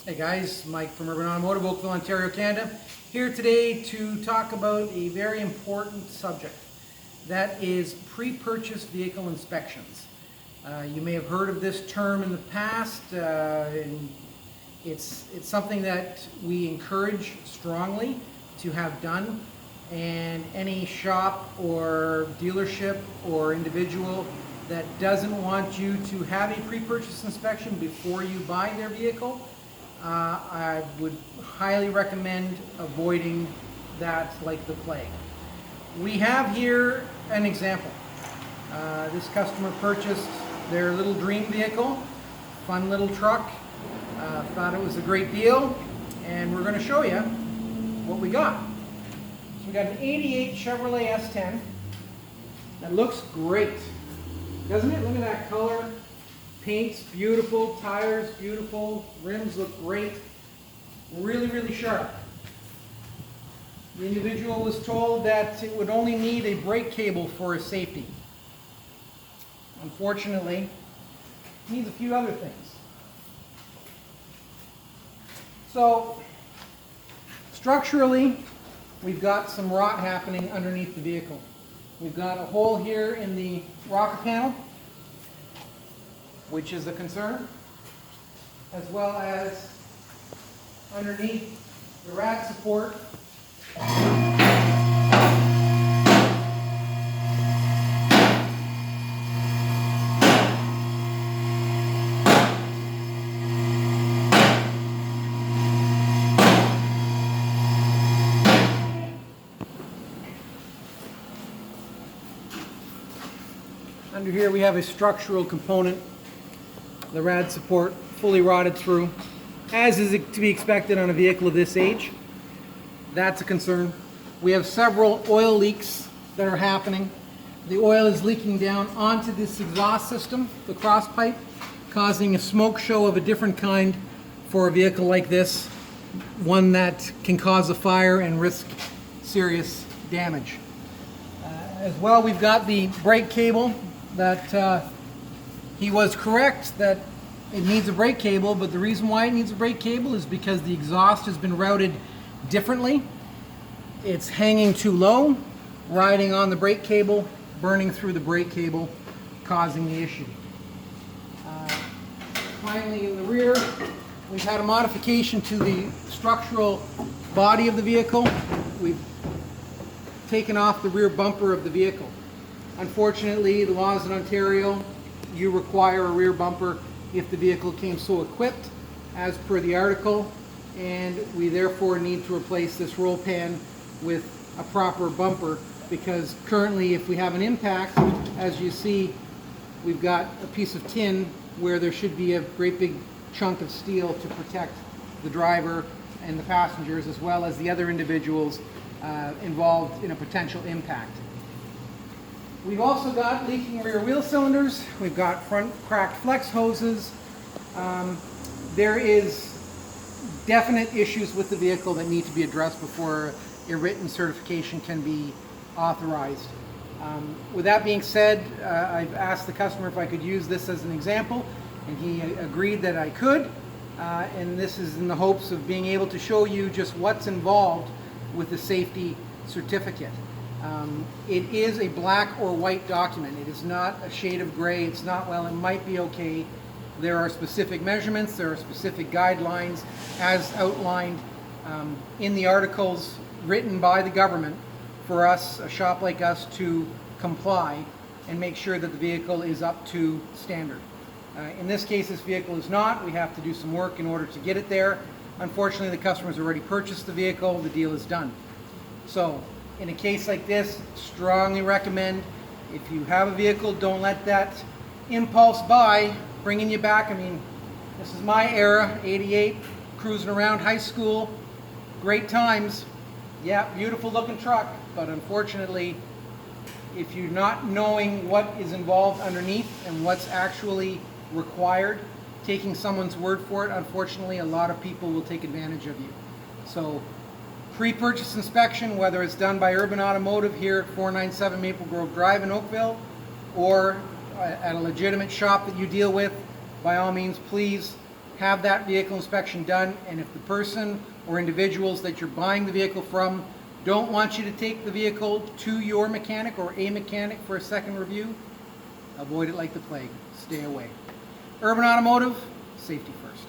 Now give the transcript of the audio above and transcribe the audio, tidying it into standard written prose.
Hey guys, Mike from Urban Automotive, Oakville, Ontario, Canada. Here today to talk about a very important subject. That is pre-purchase vehicle inspections. You may have heard of this term in the past, and it's something that we encourage strongly to have done. And any shop or dealership or individual that doesn't want you to have a pre-purchase inspection before you buy their vehicle, I would highly recommend avoiding that like the plague. We have here an example. This customer purchased their little dream vehicle, fun little truck, thought it was a great deal, and we're going to show you what we got. So we got an 88 Chevrolet S10 that looks great, doesn't it? Look at that color. Paint's beautiful, tires beautiful, rims look great, really sharp. The individual was told that it would only need a brake cable for his safety. Unfortunately, it needs a few other things. So, structurally, we've got some rot happening underneath the vehicle. We've got a hole here in the rocker panel, which is a concern, as well as underneath the rad support. Under here we have a structural component. The rad support fully rotted through, as is to be expected on a vehicle of this age. That's a concern. We have several oil leaks that are happening. The oil is leaking down onto this exhaust system, the cross pipe, causing a smoke show of a different kind for a vehicle like this, one that can cause a fire and risk serious damage. As well, we've got the brake cable that he was correct that it needs a brake cable, but the reason why it needs a brake cable is because the exhaust has been routed differently. It's hanging too low, riding on the brake cable, burning through the brake cable, causing the issue. Finally, in the rear, we've had a modification to the structural body of the vehicle. We've taken off the rear bumper of the vehicle. Unfortunately, the laws in Ontario, you require a rear bumper if the vehicle came so equipped, as per the article, and we therefore need to replace this roll pan with a proper bumper, because currently if we have an impact, as you see, we've got a piece of tin where there should be a great big chunk of steel to protect the driver and the passengers, as well as the other individuals involved in a potential impact. We've also got leaking rear wheel cylinders. We've got front cracked flex hoses. There is definite issues with the vehicle that need to be addressed before a written certification can be authorized. With that being said, I've asked the customer if I could use this as an example, and he agreed that I could. And this is in the hopes of being able to show you just what's involved with the safety certificate. It is a black or white document. It is not a shade of gray. It's not, well, it might be okay. There are specific measurements, there are specific guidelines as outlined in the articles written by the government for us, a shop like us, to comply and make sure that the vehicle is up to standard. In this case, this vehicle is not. We have to do some work in order to get it there. Unfortunately, the customer's already purchased the vehicle. The deal is done. So, in a case like this, strongly recommend, if you have a vehicle, don't let that impulse buy bringing you back. I mean, this is my era, 88, cruising around high school, great times. Yeah, beautiful looking truck, but unfortunately, if you're not knowing what is involved underneath and what's actually required, taking someone's word for it, unfortunately, a lot of people will take advantage of you. So, pre-purchase inspection, whether it's done by Urban Automotive here at 497 Maple Grove Drive in Oakville, or at a legitimate shop that you deal with, by all means, please have that vehicle inspection done, and if the person or individuals that you're buying the vehicle from don't want you to take the vehicle to your mechanic or a mechanic for a second review, avoid it like the plague. Stay away. Urban Automotive, safety first.